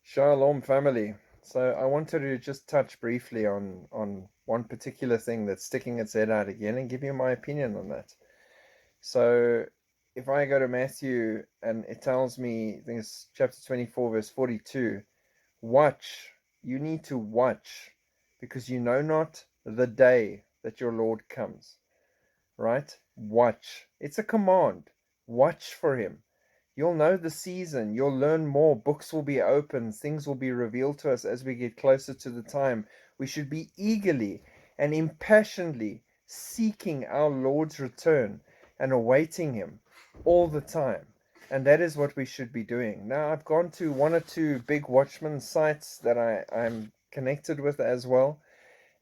Shalom, family. So I wanted to just touch briefly on one particular thing that's sticking its head out again and give you my opinion on that. So if I go to Matthew and it tells me, I think it's chapter 24, verse 42, watch, you need to watch because you know not the day that your Lord comes, right? Watch. It's a command. Watch for him. You'll know the season. You'll learn more. Books will be opened. Things will be revealed to us as we get closer to the time. We should be eagerly and impassionedly seeking our Lord's return and awaiting him all the time. And that is what we should be doing. Now, I've gone to one or two big Watchman sites that I'm connected with as well.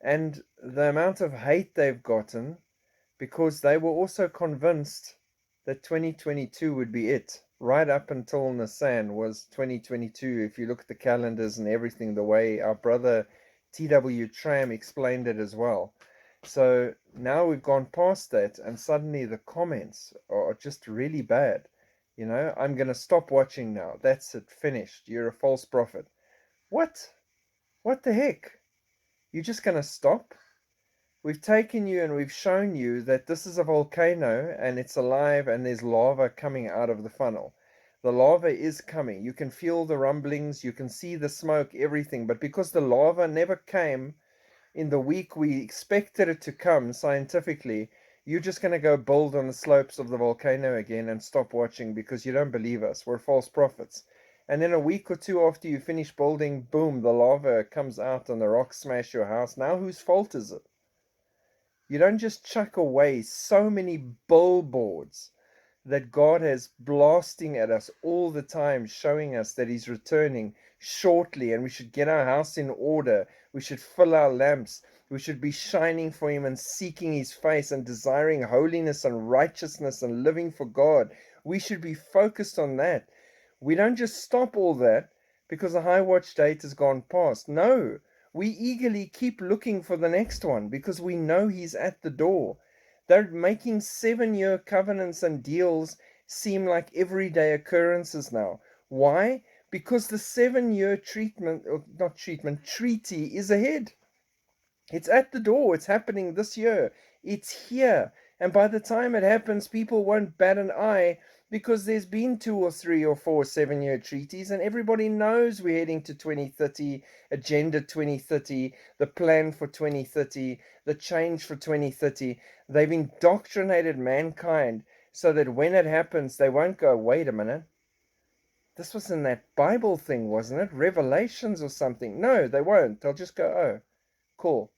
And the amount of hate they've gotten because they were also convinced that 2022 would be it. Right up until Nissan was 2022. If you look at the calendars and everything, the way our brother T.W.Tramm explained it as well. So now we've gone past that, and suddenly the comments are just really bad. I'm going to stop watching now. That's it, finished. You're a false prophet. What? What the heck? You're just going to stop? We've taken you and we've shown you that this is a volcano and it's alive and there's lava coming out of the funnel. The lava is coming. You can feel the rumblings, you can see the smoke, everything. But because the lava never came in the week we expected it to come scientifically, you're just going to go build on the slopes of the volcano again and stop watching because you don't believe us. We're false prophets. And then a week or two after you finish building, boom, the lava comes out and the rocks smash your house. Now whose fault is it? You don't just chuck away so many billboards that God has blasting at us all the time, showing us that He's returning shortly and we should get our house in order. We should fill our lamps. We should be shining for Him and seeking His face and desiring holiness and righteousness and living for God. We should be focused on that. We don't just stop all that because the high watch date has gone past. No, we eagerly keep looking for the next one because we know He's at the door. They're making 7-year covenants and deals seem like everyday occurrences now. Why? Because the 7-year treatment, or not treatment, treaty is ahead. It's at the door. It's happening this year. It's here. And by the time it happens, people won't bat an eye because there's been 2 or 3 or 4 7-year treaties, and everybody knows we're heading to 2030, Agenda 2030, the plan for 2030, the change for 2030. They've indoctrinated mankind so that when it happens, they won't go, wait a minute. This was in that Bible thing, wasn't it? Revelations or something. No, they won't. They'll just go, oh, cool.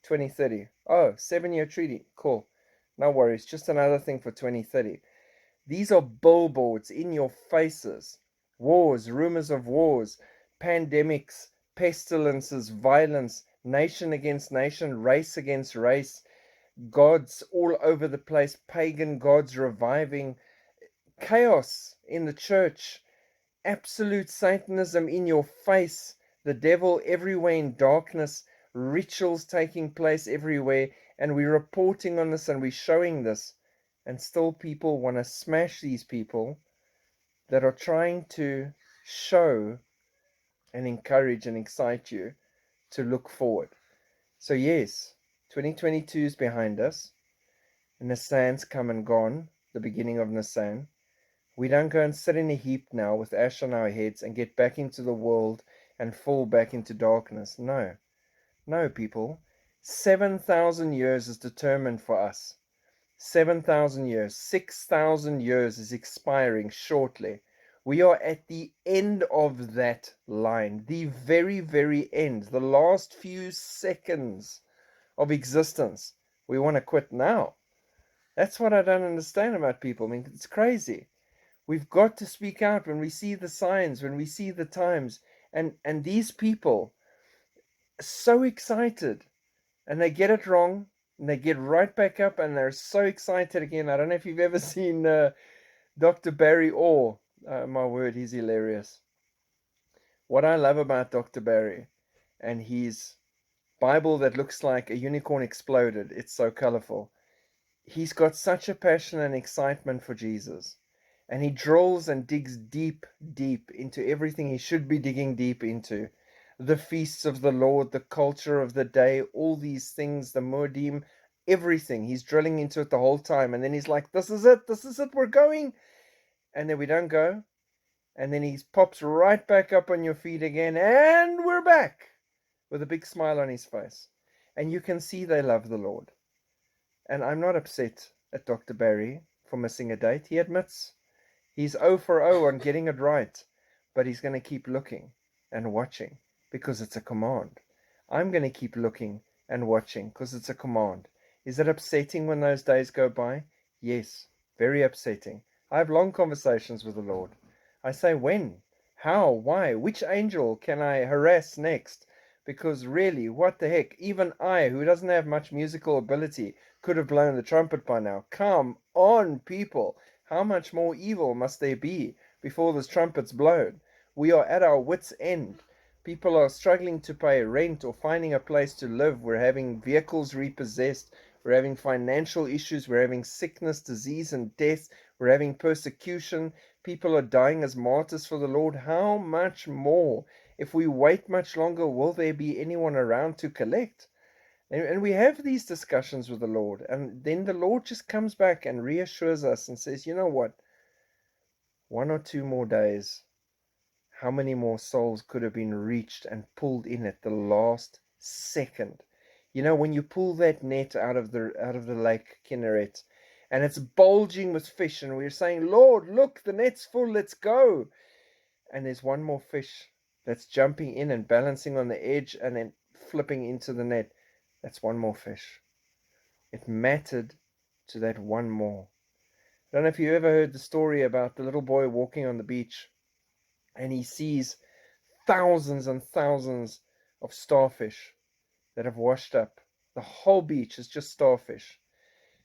2030. Oh, 7-year treaty. Cool. No worries. Just another thing for 2030. These are billboards in your faces. Wars, rumors of wars, pandemics, pestilences, violence, nation against nation, race against race, gods all over the place, pagan gods reviving, chaos in the church, absolute Satanism in your face, the devil everywhere in darkness, rituals taking place everywhere, and we're reporting on this and we're showing this, and still people want to smash these people that are trying to show and encourage and excite you to look forward. So yes, 2022 is behind us. Nissan's come and gone, the beginning of Nissan. We don't go and sit in a heap now with ash on our heads and get back into the world and fall back into darkness. No. No, people. 7,000 years is determined for us. 7,000 years. 6,000 years is expiring shortly. We are at the end of that line. The very, very end. The last few seconds of existence. We want to quit now. That's what I don't understand about people. I mean, it's crazy. We've got to speak out when we see the signs, when we see the times. And these people are so excited and they get it wrong and they get right back up and they're so excited again. I don't know if you've ever seen Dr. Barry Orr. My word, he's hilarious. What I love about Dr. Barry and his Bible that looks like a unicorn exploded, it's so colorful. He's got such a passion and excitement for Jesus. And he drills and digs deep, deep into everything he should be digging deep into. The feasts of the Lord, the culture of the day, all these things, the Moedim, everything. He's drilling into it the whole time. And then he's like, this is it, we're going. And then we don't go. And then he pops right back up on your feet again. And we're back with a big smile on his face. And you can see they love the Lord. And I'm not upset at Dr. Barry for missing a date. He admits he's 0 for 0 on getting it right, but he's going to keep looking and watching because it's a command. I'm going to keep looking and watching because it's a command. Is it upsetting when those days go by? Yes, very upsetting. I have long conversations with the Lord. I say, when? How? Why? Which angel can I harass next? Because really, what the heck? Even I, who doesn't have much musical ability, could have blown the trumpet by now. Come on, people. How much more evil must there be before this trumpet's blown? We are at our wits' end. People are struggling to pay rent or finding a place to live. We're having vehicles repossessed. We're having financial issues. We're having sickness, disease, and death. We're having persecution. People are dying as martyrs for the Lord. How much more? If we wait much longer, will there be anyone around to collect? And we have these discussions with the Lord, and then the Lord just comes back and reassures us and says, you know what? 1 or 2 more days, how many more souls could have been reached and pulled in at the last second? You know, when you pull that net out of the Lake Kinneret, and it's bulging with fish, and we're saying, Lord, look, the net's full, let's go. And there's one more fish that's jumping in and balancing on the edge and then flipping into the net. That's one more fish. It mattered to that one more. I don't know if you ever heard the story about the little boy walking on the beach and he sees thousands and thousands of starfish that have washed up. The whole beach is just starfish.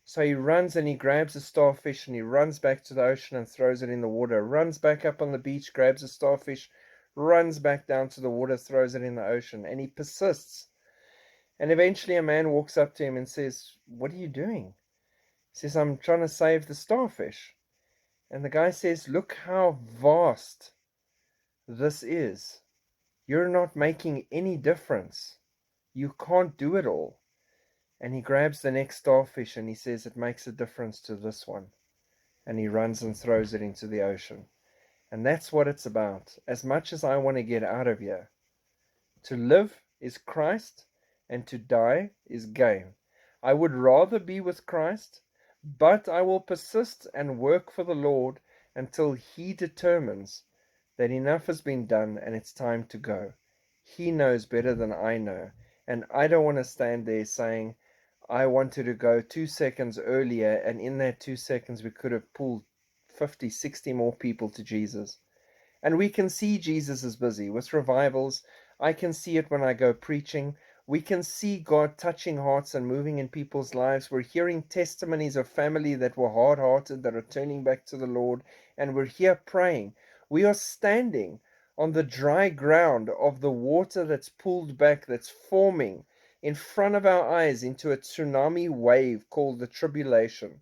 So he runs and he grabs a starfish and he runs back to the ocean and throws it in the water. Runs back up on the beach, grabs a starfish, runs back down to the water, throws it in the ocean. And he persists. And eventually a man walks up to him and says, what are you doing? He says, I'm trying to save the starfish. And the guy says, look how vast this is. You're not making any difference. You can't do it all. And he grabs the next starfish and he says, it makes a difference to this one. And he runs and throws it into the ocean. And that's what it's about. As much as I want to get out of here, to live is Christ and to die is gain. I would rather be with Christ, but I will persist and work for the Lord until He determines that enough has been done and it's time to go. He knows better than I know. And I don't want to stand there saying, I wanted to go 2 seconds earlier, and in that 2 seconds we could have pulled 50, 60 more people to Jesus. And we can see Jesus is busy with revivals. I can see it when I go preaching. We can see God touching hearts and moving in people's lives. We're hearing testimonies of family that were hard-hearted, that are turning back to the Lord. And we're here praying. We are standing on the dry ground of the water that's pulled back, that's forming in front of our eyes into a tsunami wave called the tribulation.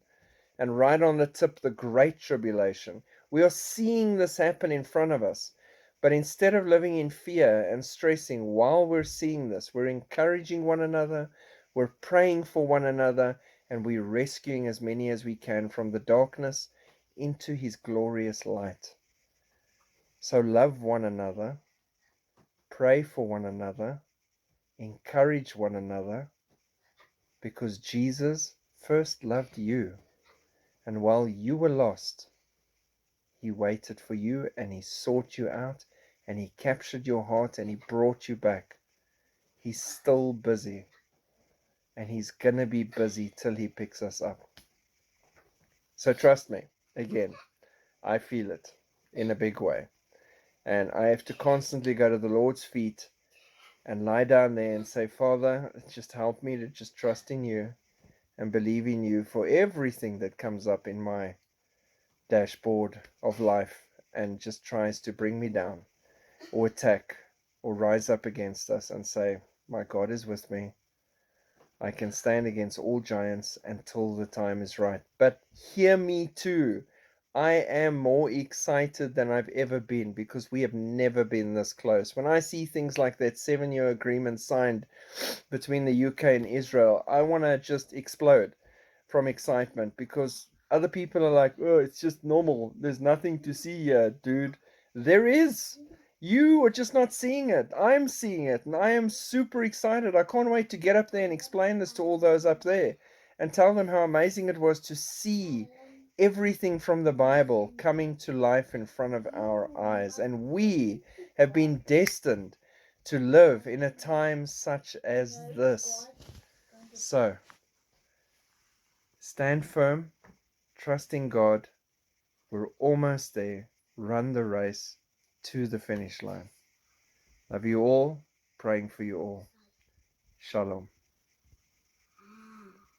And right on the tip, the great tribulation. We are seeing this happen in front of us. But instead of living in fear and stressing while we're seeing this, we're encouraging one another, we're praying for one another, and we're rescuing as many as we can from the darkness into His glorious light. So love one another, pray for one another, encourage one another, because Jesus first loved you. And while you were lost, He waited for you and He sought you out and He captured your heart and He brought you back. He's still busy, and He's going to be busy till He picks us up. So trust me, again, I feel it in a big way. And I have to constantly go to the Lord's feet and lie down there and say, Father, just help me to just trust in you and believe in you for everything that comes up in my dashboard of life and just tries to bring me down or attack or rise up against us, and say, my God is with me. I can stand against all giants until the time is right. But hear me too. I am more excited than I've ever been because we have never been this close. When I see things like that 7-year agreement signed between the UK and Israel, I want to just explode from excitement because other people are like, oh, it's just normal. There's nothing to see here, dude. There is. You are just not seeing it. I'm seeing it, and I am super excited. I can't wait to get up there and explain this to all those up there and tell them how amazing it was to see everything from the Bible coming to life in front of our eyes. And we have been destined to live in a time such as this. So, stand firm, trust in God. We're almost there. Run the race to the finish line. Love you all. Praying for you all. Shalom.